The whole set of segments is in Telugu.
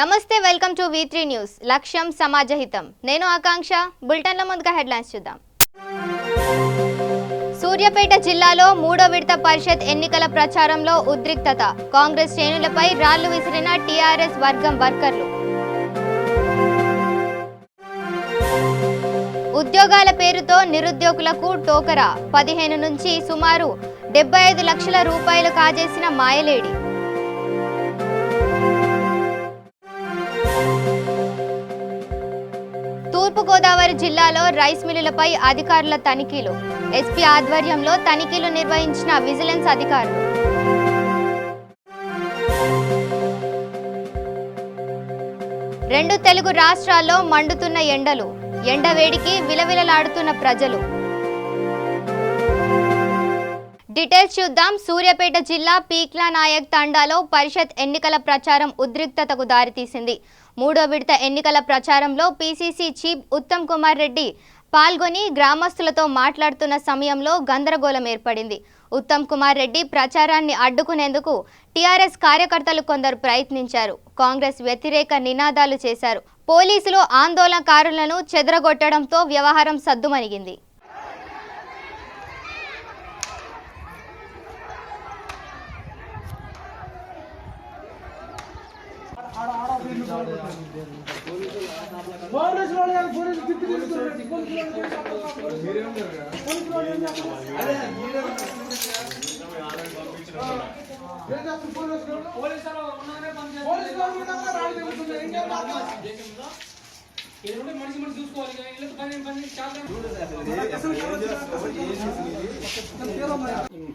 నమస్తే వెల్కమ్ టు V3 న్యూస్ లక్ష్యం సమాజహితం నేను ఆకాంక్ష బులెటిన్ల ముందుగా హెడ్లైన్స్ చూద్దాం సూర్యాపేట జిల్లాలో మూడో విడత పరిషత్ ఎన్నికల ప్రచారంలో ఉద్రిక్తత కాంగ్రెస్ శ్రేణులపై రాళ్లు విసిరిన టీఆర్ఎస్ వర్గం వర్కర్లు ఉద్యోగాల పేరుతో నిరుద్యోగులకు టోకరా 15 నుంచి సుమారు 75 లక్షల రూపాయలు కాజేసిన మాయలేడి తూర్పుగోదావరి జిల్లాలో రైస్ మిల్లులపై అధికారుల తనిఖీలు ఎస్పీ ఆధ్వర్యంలో తనిఖీలు నిర్వహించిన విజిలెన్స్ అధికారులు రెండు తెలుగు రాష్ట్రాల్లో మండుతున్న ఎండలు ఎండవేడికి విలవిలలాడుతున్న ప్రజలు డీటెయిల్స్ చూద్దాం సూర్యాపేట జిల్లా పీక్లా నాయక్ తండాలో పరిషత్ ఎన్నికల ప్రచారం ఉద్రిక్తతకు దారితీసింది మూడో విడత ఎన్నికల ప్రచారంలో పీసీసీ చీఫ్ ఉత్తమ్ కుమార్ రెడ్డి పాల్గొని గ్రామస్తులతో మాట్లాడుతున్న సమయంలో గందరగోళం ఏర్పడింది ఉత్తమ్ కుమార్ రెడ్డి ప్రచారాన్ని అడ్డుకునేందుకు టీఆర్ఎస్ కార్యకర్తలు కొందరు ప్రయత్నించారు కాంగ్రెస్ వ్యతిరేక నినాదాలు చేశారు పోలీసులు ఆందోళనకారులను చెదరగొట్టడంతో వ్యవహారం సద్దుమణిగింది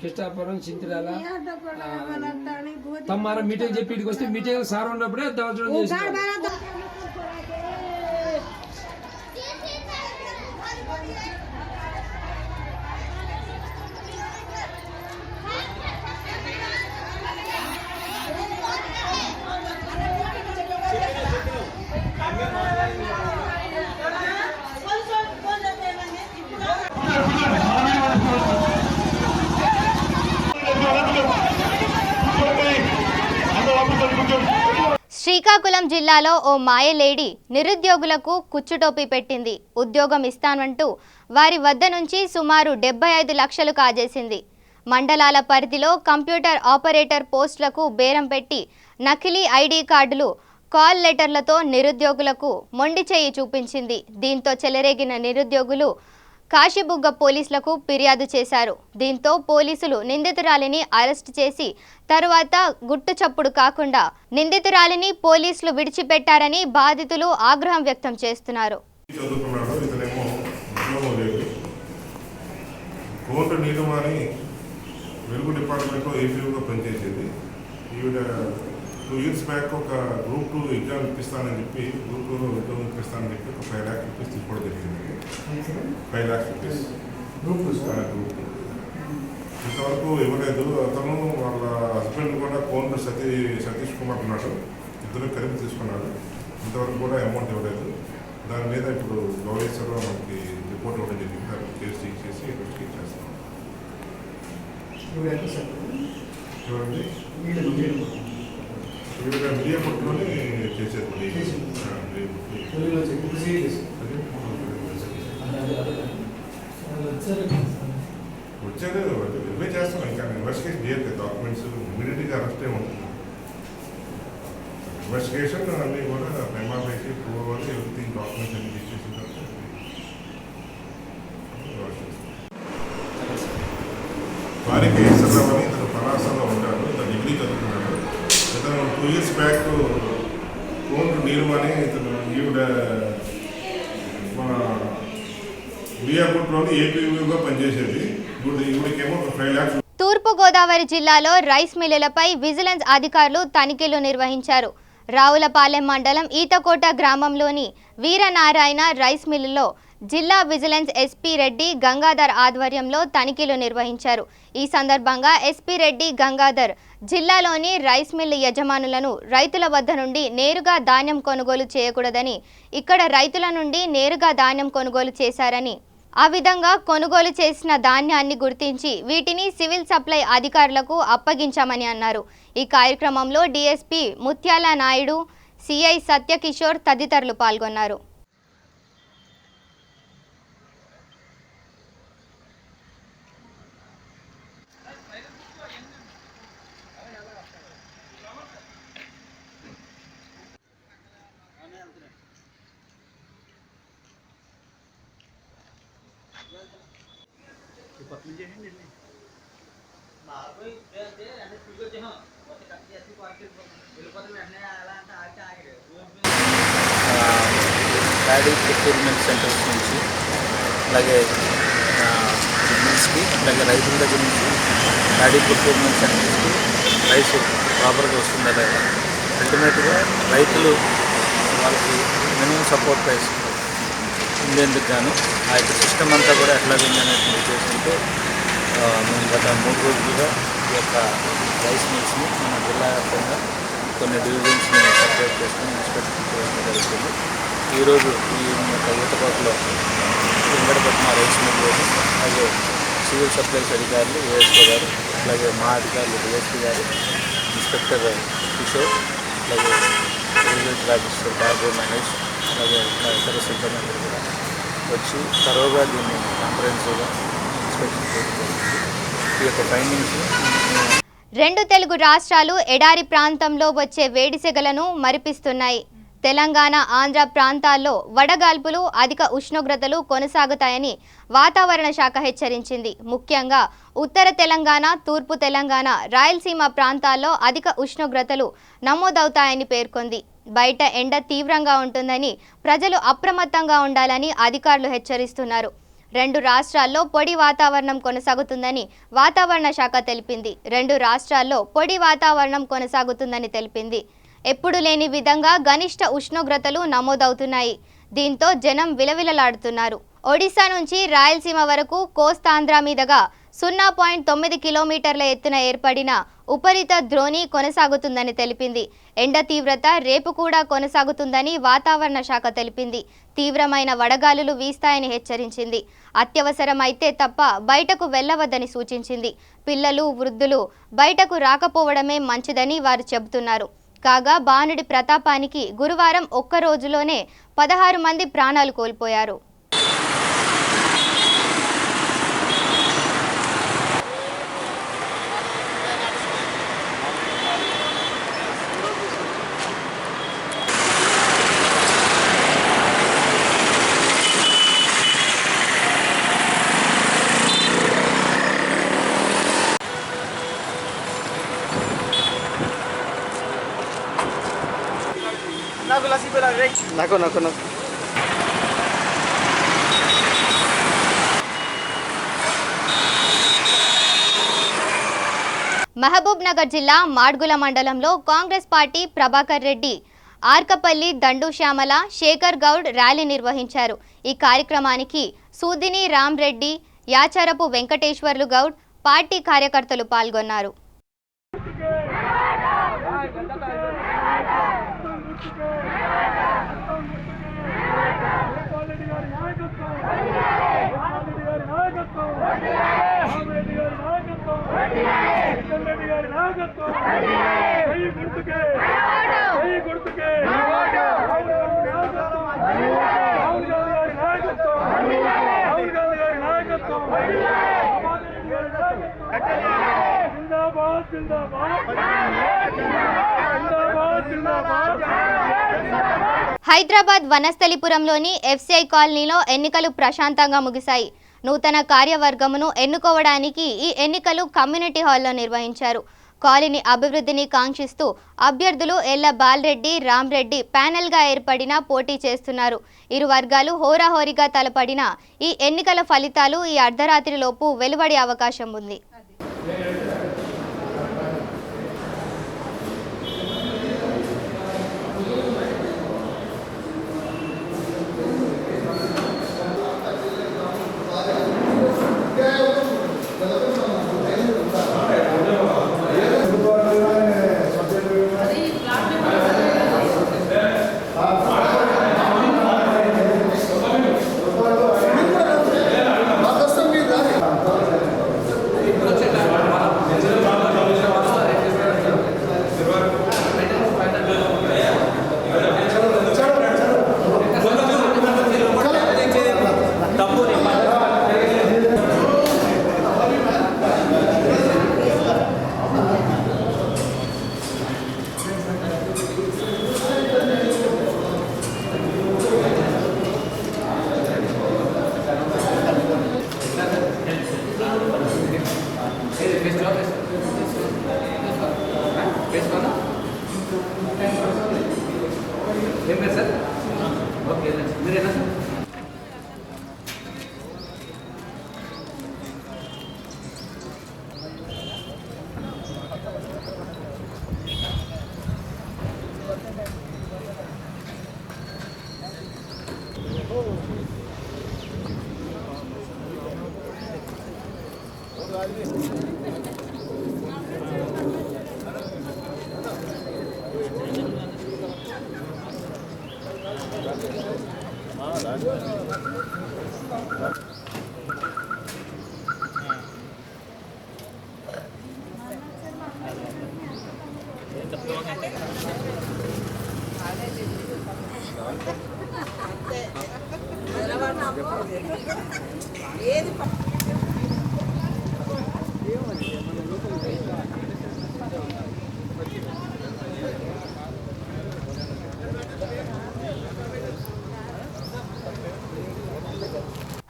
కిష్టాపురం చింతరాల తమ్మార మీటింగ్ చెప్పి ఇటుకు వస్తే మీటింగ్ సార్ ఉన్నప్పుడే దవచడం చేసి శ్రీకాకుళం జిల్లాలో ఓ మాయలేడి నిరుద్యోగులకు కుచ్చుటోపీ పెట్టింది ఉద్యోగం ఇస్తానంటూ వారి వద్ద నుంచి సుమారు 75 లక్షలు కాజేసింది మండలాల పరిధిలో కంప్యూటర్ ఆపరేటర్ పోస్టులకు బేరం పెట్టి నకిలీ ఐడి కార్డులు కాల్ లెటర్లతో నిరుద్యోగులకు మొండి చేయి చూపించింది దీంతో చెలరేగిన నిరుద్యోగులు కాశీబుగ్గ పోలీసులకు ఫిర్యాదు చేశారు దీంతో పోలీసులు నిందితురాలిని అరెస్ట్ చేసి తరువాత గుట్టు చప్పుడు కాకుండా నిందితురాలిని పోలీసులు విడిచిపెట్టారని బాధితులు ఆగ్రహం వ్యక్తం చేస్తున్నారు టూ ఇయర్స్ బ్యాక్ ఒక గ్రూప్ 2 ఎగ్జామ్ ఇప్పిస్తానని చెప్పి గ్రూప్ 2లో ఉద్యోగం ఇప్పిస్తానని చెప్పి ఒక 5 lakhs రూపీస్ తీసుకోవడం జరిగింది 5 lakhs రూపీస్ గ్రూప్ 2 ఇంతవరకు ఇవ్వలేదు అతను వాళ్ళ హస్బెండ్ కూడా ఫోన్ సతీష్ కుమార్ ఉన్నాడు ఇద్దరు కలిపి తీసుకున్నాడు ఇంతవరకు కూడా అమౌంట్ ఇవ్వలేదు దాని మీద ఇప్పుడు గౌరీశ్వరరావు మనకి రిపోర్ట్ ఇవ్వడం జరిగింది దాన్ని కేసు తీసేసి ఇన్వెస్టిగేట్ చేస్తాం చూడండి మీడియా పట్టుకొని చేసేది వచ్చారు వెరిఫై చేస్తాం ఇంకా ఇన్వెస్టిగేషన్ చేయలేదు డాక్యుమెంట్స్ ఇమీడియట్గా అరెస్ట్ ఉంటుంది ఇన్వెస్టిగేషన్ అన్నీ కూడా ఎంఆర్ఐకి ప్రూవ్ అవ్వాలి ఎవ్రీథింగ్ డాక్యుమెంట్స్ అన్ని తీసేసిన తర్వాత వారికి ఇస్తున్నామని ఇతను పరాసంలో ఉంటాడు ఇతను డిగ్రీ చదువుతున్నాడు ఇతను 2 years బ్యాక్ ఫోన్ నీరుమని ఇతను ఈవిడ మన బియాపూర్లోని ఏపీగా పనిచేసేది ఈవిడకేమో 5 lakhs. తూర్పుగోదావరి జిల్లాలో రైస్ మిల్లులపై విజిలెన్స్ అధికారులు తనిఖీలు నిర్వహించారు రావులపాలెం మండలం ఈతకోట గ్రామంలోని వీరనారాయణ రైస్ మిల్లులో జిల్లా విజిలెన్స్ ఎస్పీ రెడ్డి గంగాధర్ ఆధ్వర్యంలో తనిఖీలు నిర్వహించారు ఈ సందర్భంగా ఎస్పీ రెడ్డి గంగాధర్ జిల్లాలోని రైస్ మిల్లు యజమానులను రైతుల వద్ద నుండి నేరుగా ధాన్యం కొనుగోలు చేయకూడదని ఇక్కడ రైతుల నుండి నేరుగా ధాన్యం కొనుగోలు చేశారని ఆ విధంగా కొనుగోలు చేసిన ధాన్యాన్ని గుర్తించి వీటిని సివిల్ సప్లై అధికారులకు అప్పగించామని అన్నారు ఈ కార్యక్రమంలో డీఎస్పీ ముత్యాల నాయుడు సిఐ సత్యకిషోర్ తదితరులు పాల్గొన్నారు. ప్యాడీ ప్రొక్యూర్మెంట్ సెంటర్స్ నుంచి అలాగే మిల్స్కి అలాగే రైతుల దగ్గర నుంచి ప్యాడీ ప్రొక్యూర్మెంట్ సెంటర్స్కి రైస్ ప్రాపర్గా వస్తుందా లేదా, అల్టిమేట్గా రైతులు వాళ్ళకి మినిమం సపోర్ట్ ప్రైస్ ఉండేందుకు గాను ఆ యొక్క సిస్టమ్ అంతా కూడా ఎట్లాగైంది అనేది ఉద్దేశంతో మేము గత 3 రోజులుగా ఈ యొక్క రైస్ మిల్స్ని మన జిల్లా వ్యాప్తంగా కొన్ని డివిజన్స్ని సపరేట్ చేసుకుని ఇన్స్పెక్షన్ చేయడం జరుగుతుంది. ఈరోజు ఈ యొక్క ఈతకోటలో వెంకటపట్నం రైస్ మిల్లోని అలాగే సివిల్ సప్లైస్ అధికారులు ఏఎస్పీ గారు, అలాగే మా అధికారులు డిఎస్పీ గారు, ఇన్స్పెక్టర్ కిషోర్, అలాగే రిజిస్టర్ ఆఫీసర్ బాబు మహేష్, అలాగే ఇతర సిబ్బంది కూడా వచ్చి తరోగా దీన్ని కాంప్రహెన్సివ్గా ఇన్స్పెక్షన్ చేయడం జరుగుతుంది. ఈ యొక్క ఫైండింగ్స్ 2 తెలుగు రాష్ట్రాలు ఎడారి ప్రాంతంలో వచ్చే వేడిసెగలను మరిపిస్తున్నాయి. తెలంగాణ, ఆంధ్ర ప్రాంతాల్లో వడగాల్పులు, అధిక ఉష్ణోగ్రతలు కొనసాగుతాయని వాతావరణ శాఖ హెచ్చరించింది. ముఖ్యంగా ఉత్తర తెలంగాణ, తూర్పు తెలంగాణ, రాయలసీమ ప్రాంతాల్లో అధిక ఉష్ణోగ్రతలు నమోదవుతాయని పేర్కొంది. బయట ఎండ తీవ్రంగా ఉంటుందని ప్రజలు అప్రమత్తంగా ఉండాలని అధికారులు హెచ్చరిస్తున్నారు. 2 రాష్ట్రాల్లో పొడి వాతావరణం కొనసాగుతుందని వాతావరణ శాఖ తెలిపింది. 2 రాష్ట్రాల్లో పొడి వాతావరణం కొనసాగుతుందని తెలిపింది. ఎప్పుడు లేని విధంగా గరిష్ట ఉష్ణోగ్రతలు నమోదవుతున్నాయి. దీంతో జనం విలవిలలాడుతున్నారు. ఒడిశా నుంచి రాయలసీమ వరకు కోస్తాంధ్ర మీదుగా 0.9 కిలోమీటర్ల ఎత్తున ఏర్పడిన ఉపరిత ద్రోణి కొనసాగుతుందని తెలిపింది. ఎండ తీవ్రత రేపు కూడా కొనసాగుతుందని వాతావరణ శాఖ తెలిపింది. తీవ్రమైన వడగాలులు వీస్తాయని హెచ్చరించింది. అత్యవసరమైతే తప్ప బయటకు వెళ్లవద్దని సూచించింది. పిల్లలు, వృద్ధులు బయటకు రాకపోవడమే మంచిదని వారు చెబుతున్నారు. కాగా బాణుడి ప్రతాపానికి గురువారం ఒక్క రోజులోనే 16 మంది ప్రాణాలు కోల్పోయారు. నాకు మహబూబ్ నగర్ జిల్లా మాడ్గుల మండలంలో కాంగ్రెస్ పార్టీ ప్రభాకర్ రెడ్డి, ఆర్కపల్లి దండు శ్యామల, శేఖర్ గౌడ్ ర్యాలీ నిర్వహించారు. ఈ కార్యక్రమానికి సూదిని రామ్ రెడ్డి, యాచారపు వెంకటేశ్వర్లు గౌడ్ పార్టీ కార్యకర్తలు పాల్గొన్నారు. హైదరాబాద్ వనస్థలిపురంలోని ఎఫ్సిఐ కాలనీలో ఎన్నికలు ప్రశాంతంగా ముగిశాయి. నూతన కార్యవర్గమును ఎన్నుకోవడానికి ఈ ఎన్నికలు కమ్యూనిటీ హాల్లో నిర్వహించారు. కాలనీ అభివృద్ధిని కాంక్షిస్తూ అభ్యర్థులు ఎల్ల బాలరెడ్డి, రామ్రెడ్డి ప్యానెల్గా ఏర్పడిన పోటీ చేస్తున్నారు. ఇరు వర్గాలు హోరాహోరీగా తలపడిన ఈ ఎన్నికల ఫలితాలు ఈ అర్ధరాత్రిలోపు వెలువడే అవకాశం ఉంది.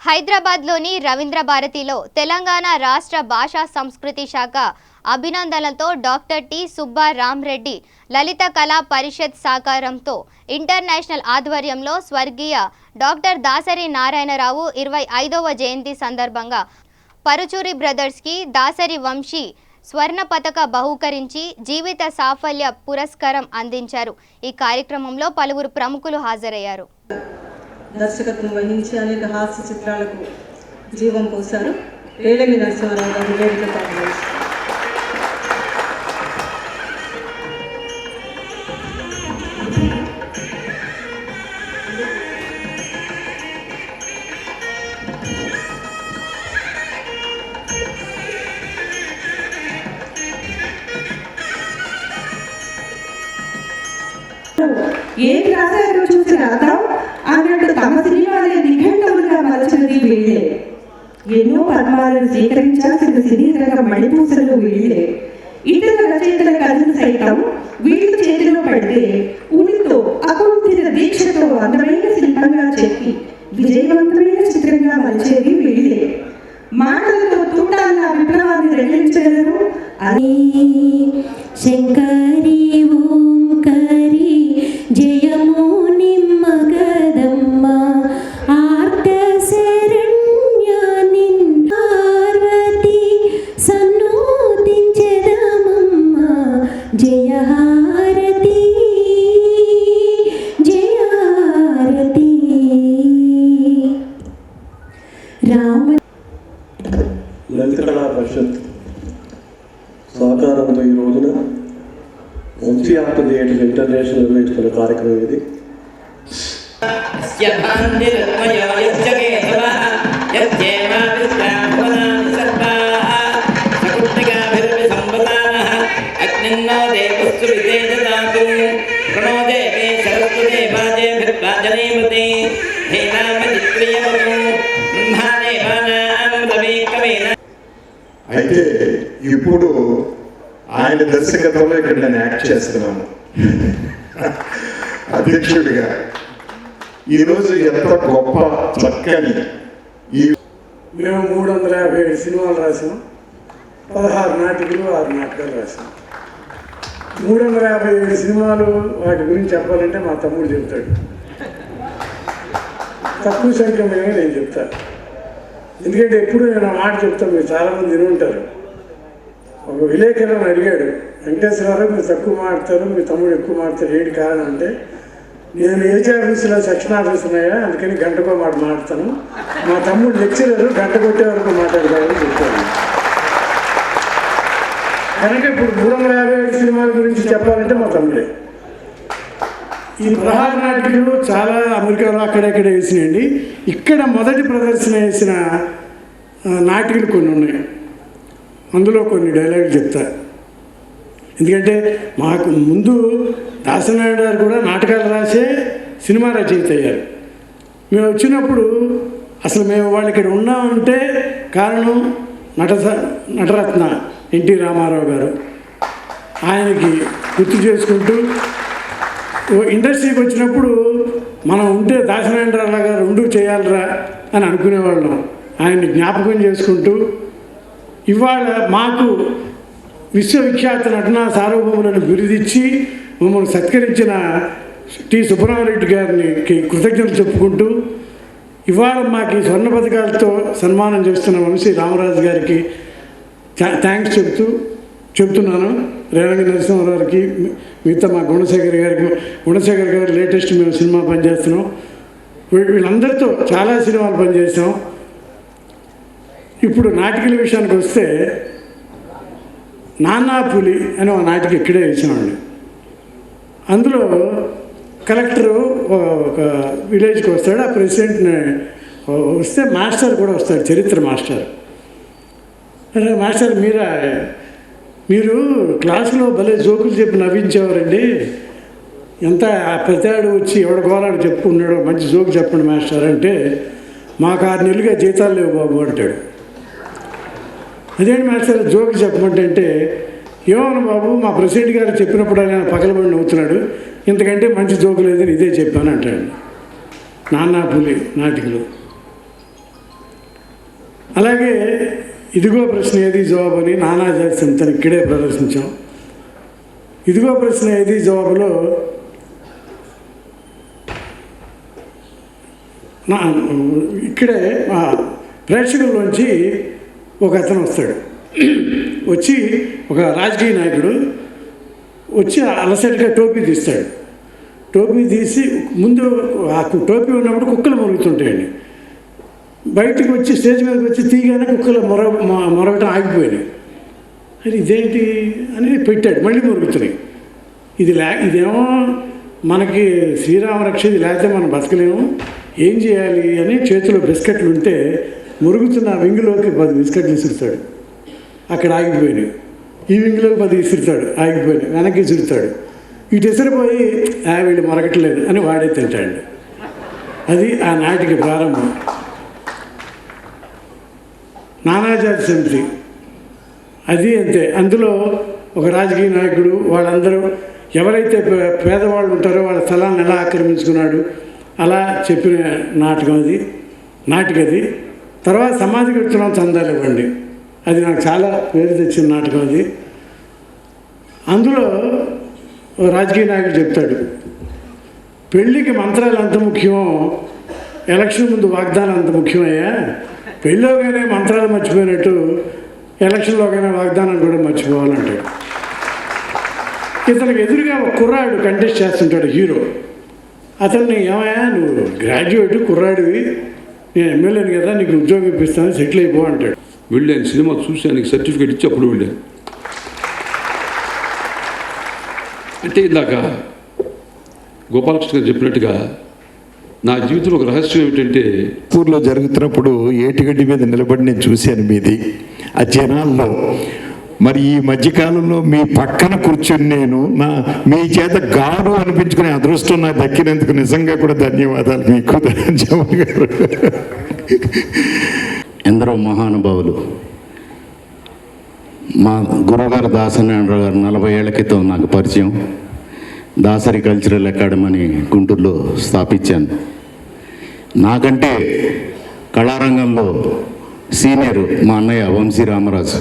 హైదరాబాద్లోని రవీంద్ర భారతిలో తెలంగాణ రాష్ట్ర భాషా సంస్కృతి శాఖ అభినందనలతో డాక్టర్ టి సుబ్బారామరెడ్డి లలిత కళా పరిషత్ సహకారంతో ఇంటర్నేషనల్ ఆధ్వర్యంలో స్వర్గీయ డాక్టర్ దాసరి నారాయణరావు 25వ జయంతి సందర్భంగా పరుచూరి బ్రదర్స్కి దాసరి వంశీ స్వర్ణ పతక బహూకరించి జీవిత సాఫల్య పురస్కారం అందించారు. ఈ కార్యక్రమంలో పలువురు ప్రముఖులు హాజరయ్యారు. దర్శకత్వం వహించి అనేక హాస్య చిత్రాలకు జీవం పోశారు. రేలంగి నరసింహారావు గారు వేదిక పాల్గొన్నారు. ఏది రాశారో చూసి రాద్దాం అన్నట్టు తమ సినిమాలే నిఘంటువులుగా మలచినది వీళ్ళే. ఎన్నో పద్మాలను స్వీకరించాల్సిన సినీ రంగ మణిపూసలు వీళ్ళే. ఇతర రచయితల కథలు సైతం వీళ్ళు చేతిలో పడితే ఉనితో అకుంఠిత దీక్షతో అందమైన శిల్పంగా చెక్కి విజయవంతమైన చిత్రంగా మలిచేది వీళ్ళే. మాటలతో తూటాల విప్లవాన్ని రగిలించగలరు. అది శంకరి ఓంకరి జయము నిమ్మగదమ్మ ఆర్త శరణ్య నిన్నార్వతి సన్నోదించెదమమ్మ జయహారతి జయహారతి రామ లలిత కళా పరిషత్ సహకారంతో ఈ రోజున వంశీ ఆర్ట్ థియేటర్ ఇంటర్నేషనల్ నిర్వహిస్తున్న కార్యక్రమం ఇది. అయితే ఇప్పుడు ఆయన దర్శకత్వంలో ఇక్కడ నేను యాక్ట్ చేస్తున్నాను అధ్యక్షుడిగా. ఈరోజు ఎంత గొప్ప చక్కని మేము 357 సినిమాలు రాసాం, 16 నాటికలు 6 నాటకాలు రాసాం. 357 సినిమాలు వాటి గురించి చెప్పాలంటే మా తమ్ముడు చెప్తాడు. తక్కువ సంఖ్య మేమే నేను చెప్తాను. ఎందుకంటే ఎప్పుడు నేను ఆ మాట చెప్తాను, మీరు చాలామంది విని ఉంటారు. ఒక విలేకరులను అడిగాడు, వెంకటేశ్వరరావు మీరు తక్కువ మాట్లాడతారు, మీ తమ్ముడు ఎక్కువ మాట్లాడతారు, ఏంటి కారణం అంటే, నేను ఏజీ ఆఫీసులో సెక్షన్ ఆఫీస్ ఉన్నాయా, అందుకని గంటకో మాట మాట్లాడతాను, మా తమ్ముడు లెక్చరర్ గంట కొట్టే వరకు మాట్లాడతారని చెప్తాను. కనుక ఇప్పుడు 357 సినిమాల గురించి చెప్పాలంటే మా తమ్ముడే. ఈ 16 నాటికలు చాలా అమెరికాలో అక్కడెక్కడ వేసినాయండి. ఇక్కడ మొదటి ప్రదర్శన వేసిన నాటికలు కొన్ని ఉన్నాయి. అందులో కొన్ని డైలాగులు చెప్తా. ఎందుకంటే మాకు ముందు దాసనాయుడు గారు కూడా నాటకాలు రాసే సినిమా రచయిత అయ్యారు. మేము వచ్చినప్పుడు అసలు మేము వాళ్ళు ఇక్కడ ఉన్నామంటే కారణం నటరత్న ఎన్టీ రామారావు గారు. ఆయనకి గుర్తు చేసుకుంటూ ఇండస్ట్రీకి వచ్చినప్పుడు మనం ఉంటే దాసనారాయణరావు గారు ఉండు చేయాలరా అని అనుకునేవాళ్ళం. ఆయన్ని జ్ఞాపకం చేసుకుంటూ ఇవాళ మాకు విశ్వవిఖ్యాత నటనా సార్వభౌములను బిరుదిచ్చి మమ్మల్ని సత్కరించిన టి సుబ్రహ్మరెడ్డి గారిని కృతజ్ఞతలు చెప్పుకుంటూ ఇవాళ మాకు ఈ స్వర్ణ పథకాలతో సన్మానం చేస్తున్న వంశీ రామరాజు గారికి థ్యాంక్స్ చెప్తున్నాను. రేలంగి నరసింహారావు గారికి, మిగతా మా గుణశేఖర్ గారు లేటెస్ట్ మేము సినిమా పనిచేస్తున్నాం. వీళ్ళందరితో చాలా సినిమాలు పనిచేసాం. ఇప్పుడు నాటికల విషయానికి వస్తే నాన్నా పులి అని ఒక నాటిక ఇక్కడే వేసినామండి. అందులో కలెక్టరు ఒక విలేజ్కి వస్తాడు, ఆ ప్రెసిడెంట్ని వస్తే మాస్టర్ కూడా వస్తాడు, చరిత్ర మాస్టర్. అరే మాస్టర్ మీరు క్లాసులో భలే జోకులు చెప్పి నవ్వించేవారండి, ఎంత ప్రతివాడు వచ్చి ఎవడ గోలాడు చెప్పుకున్నాడో మంచి జోకు చెప్పండి మాస్టర్ అంటే, మాకు 6 నెలలుగా జీతాలు లేవు బాబు అంటాడు. అదేంటి మాస్టర్ జోకు చెప్పమంటే, ఏమన్నా బాబు మా ప్రెసిడెంట్ గారు చెప్పినప్పుడు ఆయన పగలబడి నవ్వుతున్నాడు, ఇంతకంటే మంచి జోకు లేదని ఇదే చెప్పాను అంటాడు. నాన్నా పులి నాటికలు. అలాగే ఇదిగో ప్రశ్న ఏది జవాబు అని నానాజాతి సంతని ఇక్కడే ప్రదర్శించాం. ఇదిగో ప్రశ్న ఏది జవాబులో ఇక్కడే ప్రేక్షకుల్లోంచి ఒక అతను వస్తాడు, వచ్చి ఒక రాజకీయ నాయకుడు వచ్చి అలసటిగా టోపీ తీస్తాడు. టోపీ తీసి ముందు ఆ టోపీ ఉన్నప్పుడు కుక్కలు మొరుగుతుంటాయండి. బయటకు వచ్చి స్టేజ్ మీదకి వచ్చి తీగానే కుక్కలు మొరగటం ఆగిపోయినాయి. అది ఇదేంటి అని పెట్టాడు, మళ్ళీ మొరుగుతున్నాయి. ఇదేమో మనకి శ్రీరామ రక్ష, ఇది లేకపోతే మనం బతకలేము, ఏం చేయాలి అని చేతిలో బిస్కెట్లు ఉంటే మురుగుతున్న వింగిలోకి 10 బిస్కెట్లు విసురుతాడు, అక్కడ ఆగిపోయినాయి. ఈ వింగిలోకి 10 విసురుతాడు, ఆగిపోయినాయి. వెనక్కి విసురుతాడు, ఇటు విసిరిపోయి వీళ్ళు మొరగట్లేదు అని వాడే తింటాడు. అది ఆ నాటికి ప్రారంభం. నానాజాతి సమితి అది అంతే. అందులో ఒక రాజకీయ నాయకుడు వాళ్ళందరూ ఎవరైతే పేదవాళ్ళు ఉంటారో వాళ్ళ స్థలాన్ని ఎలా ఆక్రమించుకున్నాడు అలా చెప్పిన నాటికది. తర్వాత సమాధి కడుతున్నాం చందాలు ఇవ్వండి, అది నాకు చాలా పేరు తెచ్చిన నాటకం అది. అందులో రాజకీయ నాయకుడు చెప్తాడు, పెళ్ళికి మంత్రాలు అంత ముఖ్యమో ఎలక్షన్ ముందు వాగ్దానం అంత ముఖ్యమయ్యా, పెళ్ళిలోగానే మంత్రాలు మర్చిపోయినట్టు ఎలక్షన్లోగానే వాగ్దానం కూడా మర్చిపోవాలంటాడు. ఇతనికి ఎదురుగా ఒక కుర్రాడు కంటెస్ట్ చేస్తుంటాడు, హీరో. అతన్ని ఏమయ్యా నువ్వు గ్రాడ్యుయేట్ కుర్రాడివి, నేను ఎమ్మెల్యేని కదా, నీకు ఉద్యోగం ఇప్పిస్తాను, సెటిల్ అయిపో అంటాడు. వెళ్ళాను, సినిమా చూసి నీకు సర్టిఫికేట్ ఇచ్చి అప్పుడు వెళ్ళాను. అంటే ఇందాక గోపాలకృష్ణ గారు చెప్పినట్టుగా నా జీవితంలో ఒక రహస్యం ఏమిటంటే, ఊర్లో జరుగుతున్నప్పుడు ఏటిగడ్డి మీద నిలబడి నేను చూశాను మీది ఆ జనాల్లో. మరి ఈ మధ్యకాలంలో మీ పక్కన కూర్చొని నేను మీ చేత గాడు అనిపించుకునే అదృష్టం నాకు దక్కినందుకు నిజంగా కూడా ధన్యవాదాలు మీకు ధనంజయమ్మ గారు. ఎందరో మహానుభావులు. మా గురువుగారు దాసనారాయణరావు గారు 40 ఏళ్ల క్రితం నాకు పరిచయం. దాసరి కల్చరల్ అకాడమీ గుంటూరులో స్థాపించాను. నాకంటే కళారంగంలో సీనియర్ మా అన్నయ్య వంశీ రామరాజు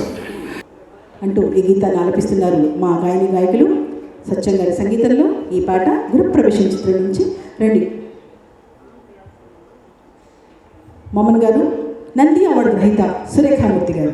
అంటూ ఈ గీతాన్ని ఆలపిస్తున్నారు మా గాయకులు సత్యం గారి సంగీతంలో. ఈ పాట గృహప్రవేశం చిత్రం నుంచి. రండి మోమన్ గారు, నంది అవార్డు గ్రహీత సురేఖామూర్తి గారు.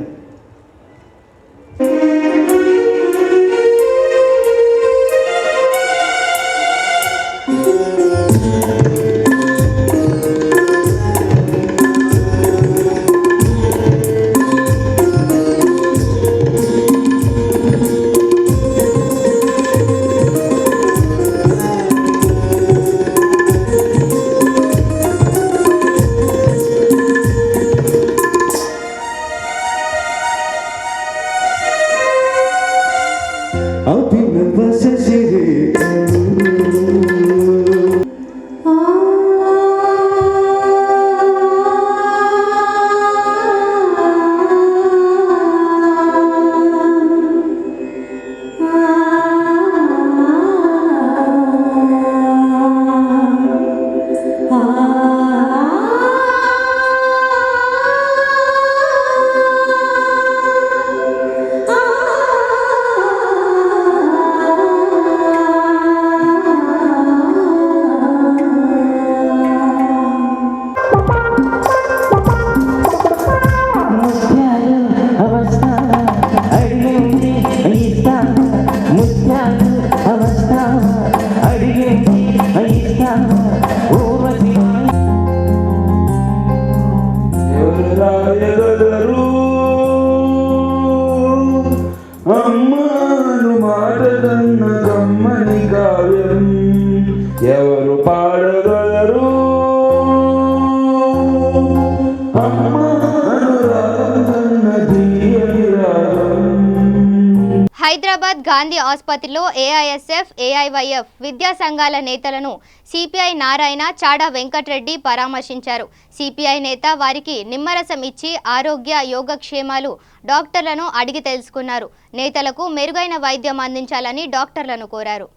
హైదరాబాద్ గాంధీ ఆసుపత్రిలో ఏఐఎస్ఎఫ్, ఏఐవైఎఫ్ విద్యా సంఘాల నేతలను సిపిఐ నారాయణ, చాడా వెంకటరెడ్డి పరామర్శించారు. సిపిఐ నేత వారికి నిమ్మరసం ఇచ్చి ఆరోగ్య, యోగక్షేమాలు డాక్టర్లను అడిగి తెలుసుకున్నారు. నేతలకు మెరుగైన వైద్యం అందించాలని డాక్టర్లను కోరారు.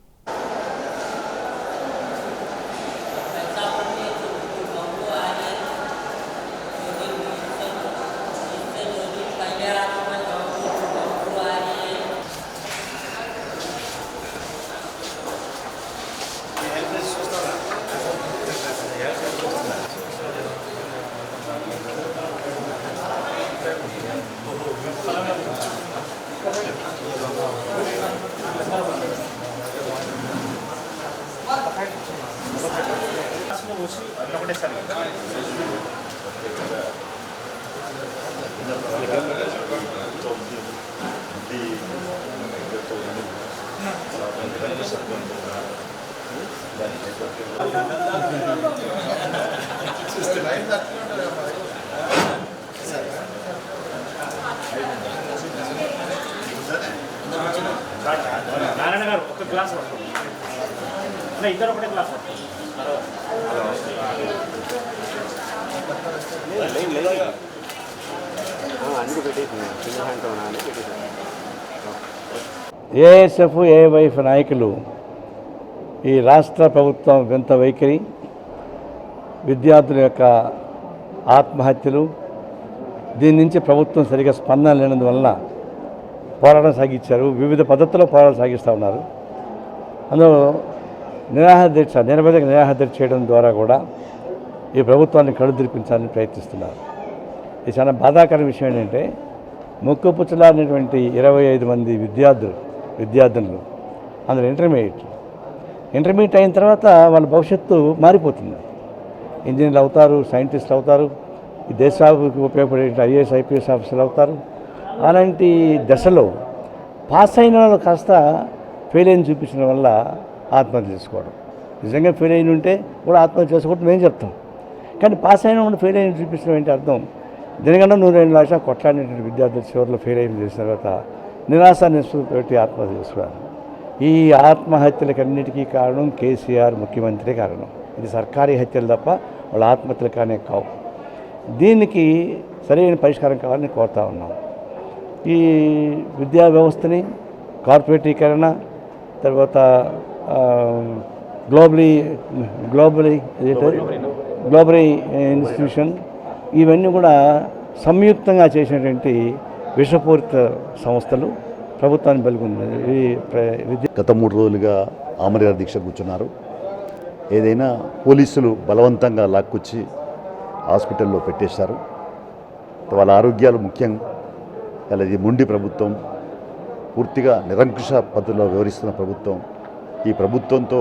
నారాయణ గారు ఒక గ్లాస్ ఇద్దరు ఒకటే గ్లాస్ ఏఎస్ఎఫ్, ఏవైఎఫ్ నాయకులు ఈ రాష్ట్ర ప్రభుత్వం వింత వైఖరి, విద్యార్థుల యొక్క ఆత్మహత్యలు, దీని నుంచి ప్రభుత్వం సరిగా స్పందన లేనందువలన పోరాటం సాగించారు. వివిధ పద్ధతుల్లో పోరాటం సాగిస్తూ ఉన్నారు. అందులో నిరవధిక నిరాహార చేయడం ద్వారా కూడా ఈ ప్రభుత్వాన్ని కడుదిరిపించాలని ప్రయత్నిస్తున్నారు. ఇది చాలా బాధాకర విషయం ఏంటంటే ముక్కుపుచ్చలాడినటువంటి 25 మంది విద్యార్థులు అందులో ఇంటర్మీడియట్ అయిన తర్వాత వాళ్ళ భవిష్యత్తు మారిపోతుంది. ఇంజనీర్లు అవుతారు, సైంటిస్టులు అవుతారు, ఈ దేశానికి ఉపయోగపడే ఐఏఎస్, ఐపీఎస్ ఆఫీసర్లు అవుతారు. అలాంటి దశలో పాస్ అయిన వాళ్ళు కాస్త ఫెయిల్ అయిన చూపించడం వల్ల ఆత్మహత్య చేసుకోవడం. నిజంగా ఫెయిల్ అయిన ఉంటే కూడా ఆత్మహత్య చేసుకోవడం మేము చెప్తాం. కానీ పాస్ అయిన వాళ్ళు ఫెయిల్ అయిన చూపించడం ఏంటి అర్థం? దీనికన్నా 102 లక్షల కొట్లాడినటువంటి విద్యార్థులు చివరిలో ఫెయిల్ అయిన చేసిన తర్వాత నిరాశ నిస్పృహతోటి ఆత్మహత్య చేసుకున్నారు. ఈ ఆత్మహత్యలకన్నిటికీ కారణం కేసీఆర్ ముఖ్యమంత్రి కారణం. ఇది సర్కారీ హత్యలు తప్ప వాళ్ళ ఆత్మహత్యలు కానీ కావు. దీనికి సరైన పరిష్కారం కావాలని కోరుతా ఉన్నాం. ఈ విద్యా వ్యవస్థని కార్పొరేటీకరణ, తర్వాత గ్లోబలీ ఇన్స్టిట్యూషన్, ఇవన్నీ కూడా సంయుక్తంగా చేసినటువంటి విషపూరిత సంస్థలు ప్రభుత్వాన్ని బలిగొంది. గత 3 రోజులుగా ఆమరణ దీక్ష కూర్చున్నారు. ఏదైనా పోలీసులు బలవంతంగా లాక్కొచ్చి హాస్పిటల్లో పెట్టేశారు. వాళ్ళ ఆరోగ్యాలు ముఖ్యం. ఇది మొండి ప్రభుత్వం, పూర్తిగా నిరంకుశ పద్ధతిలో వ్యవహరిస్తున్న ప్రభుత్వం. ఈ ప్రభుత్వంతో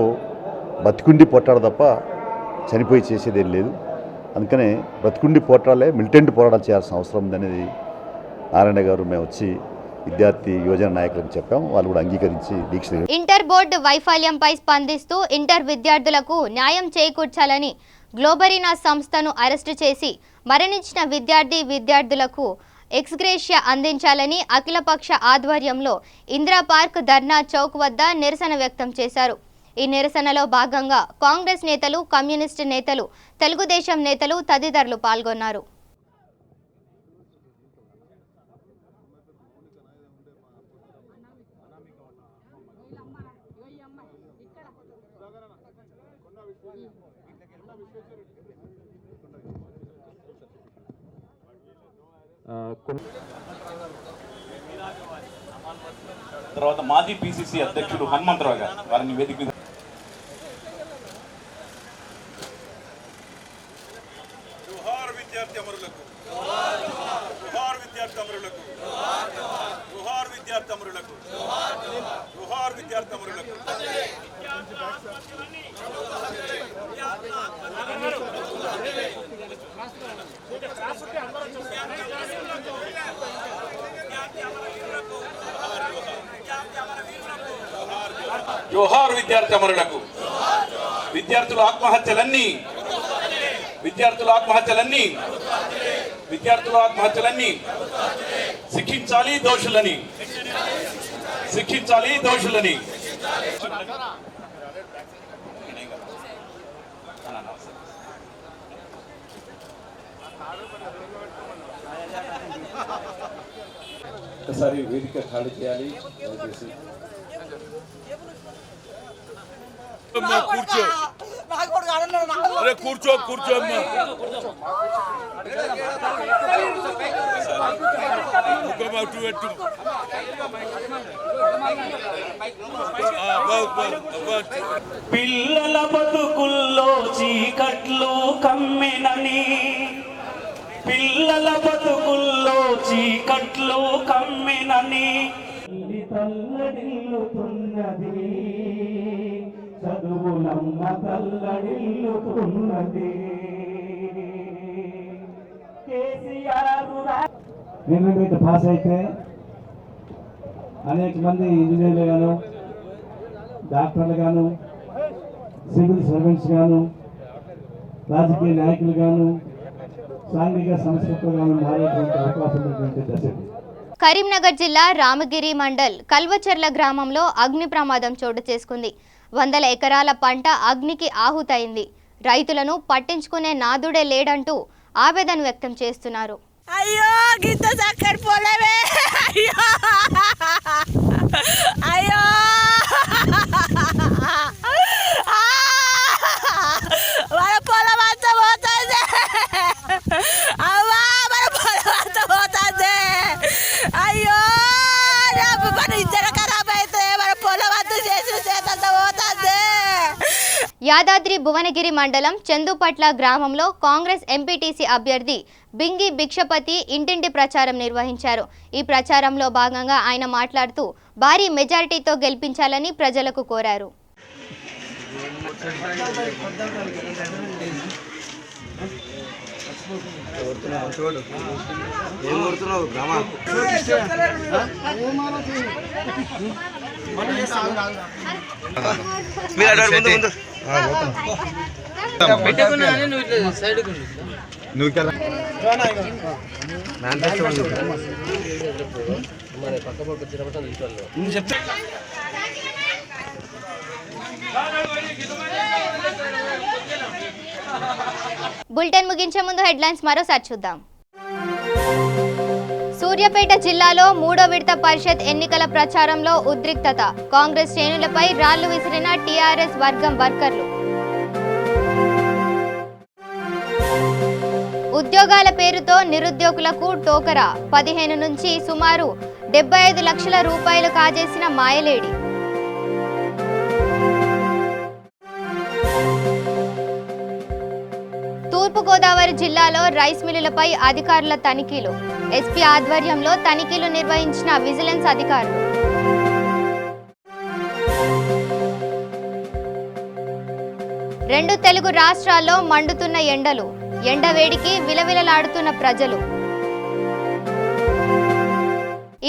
బతికుండి పోట్లాడ తప్ప చనిపోయి చేసేదేం లేదు. అందుకనే బ్రతికుండి పోట్లాడే మిలిటెంట్ పోరాటాలు చేయాల్సిన అవసరం ఉందనేది నారాయణ గారు మేము వచ్చి విద్యార్థి యువజన నాయకులకు చెప్పాం. వాళ్ళు కూడా అంగీకరించి దీక్ష. ఇంటర్ బోర్డు వైఫల్యంపై స్పందిస్తూ ఇంటర్ విద్యార్థులకు న్యాయం చేకూర్చాలని గ్లోబరీనా సంస్థను అరెస్టు చేసి మరణించిన విద్యార్థులకు ఎక్స్గ్రేషియా అందించాలని అఖిలపక్ష ఆధ్వర్యంలో ఇందిరా పార్క్ ధర్నా చౌక్ వద్ద నిరసన వ్యక్తం చేశారు. ఈ నిరసనలో భాగంగా కాంగ్రెస్ నేతలు, కమ్యూనిస్టు నేతలు, తెలుగుదేశం నేతలు తదితరులు పాల్గొన్నారు. తర్వాత మాజీ పిసిసి అధ్యక్షుడు హనుమంతరావు గారు వారిని వేదిక మీద జోహార్ విద్యార్థి అమరులకు. విద్యార్థుల ఆత్మహత్యలన్నీ శిక్షించాలి, శిక్షించాలి దోషులని. ఒకసారి వేదిక ఖాళీ చేయాలి దయచేసి. కూర్చో అరే కూర్చో కూర్చో అమ్మా. పిల్లల బతుకుల్లో చీకట్లు కమ్మెనని, పిల్లల బతుకుల్లో చీకట్లు కమ్మెనని తల్లడిల్లుతున్నది, చదువులమ్మ తల్లడిల్లుతున్నది. ఇంటర్మీడియట్ పాస్ అయితే అనేక మంది ఇంజనీర్లు గాను, డాక్టర్లు గాను, సివిల్ సర్వెంట్స్ గాను, రాజకీయ నాయకులు గాను, సాంఘిక సంస్కృతులు గాను మారేటువంటి అవకాశం ఉన్నటువంటి దశ. కరీంనగర్ జిల్లా రామగిరి మండల్ కల్వచెర్ల గ్రామంలో అగ్ని ప్రమాదం చోటు చేసుకుంది. 100 ఎకరాల పంట అగ్నికి ఆహుతైంది. రైతులను పట్టించుకునే నాదుడే లేడంటూ ఆవేదన వ్యక్తం చేస్తున్నారు. అయ్యో గిత్త చక్కటి పొలమే, అయ్యో అయ్యో మన పొలం అంతా పోతుంది, అవ్వా మన పొలం అంతా పోతుంది. అయ్యో మన ఇద్దరు ఖరాబ్ అయితే మన పొలం అంతా చేసిన చేతంతా పోతుంది. యాదాద్రి భువనగిరి మండలం చందుపట్ల గ్రామంలో కాంగ్రెస్ ఎంపీటీసీ అభ్యర్థి బింగి భిక్షపతి ఇంటింటి ప్రచారం నిర్వహించారు. ఈ ప్రచారంలో భాగంగా ఆయన మాట్లాడుతూ భారీ మెజారిటీతో గెలిపించాలని ప్రజలకు కోరారు. బులెటిన్ ముగించే ముందు హెడ్లైన్స్ మరోసారి చూద్దాం. సూర్యాపేట జిల్లాలో 3వ విడత పరిషత్ ఎన్నికల ప్రచారంలో ఉద్రిక్తత. కాంగ్రెస్ శ్రేణులపై రాళ్లు విసిరిన టీఆర్ఎస్ వర్గం వర్కర్లు. ఉద్యోగాల పేరుతో నిరుద్యోగులకు టోకరా. 15 నుంచి సుమారు 75 లక్షల రూపాయలు కాజేసిన మాయలేడి. తూర్పుగోదావరి జిల్లాలో రైస్ మిల్లులపై అధికారుల తనిఖీలు. ఎస్పీ ఆధ్వర్యంలో తనిఖీలు నిర్వహించిన విజిలెన్స్ అధికారులు. రెండు తెలుగు రాష్ట్రాల్లో మండుతున్న ఎండలు. ఎండవేడికి విలవిలలాడుతున్న ప్రజలు.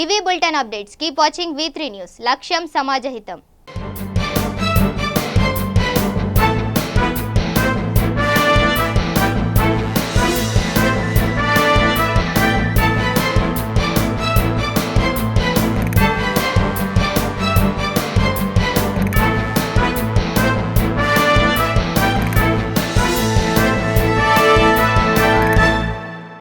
ఇవి bulletin updates. Keep watching V3 news. లక్ష్యం సమాజహితం.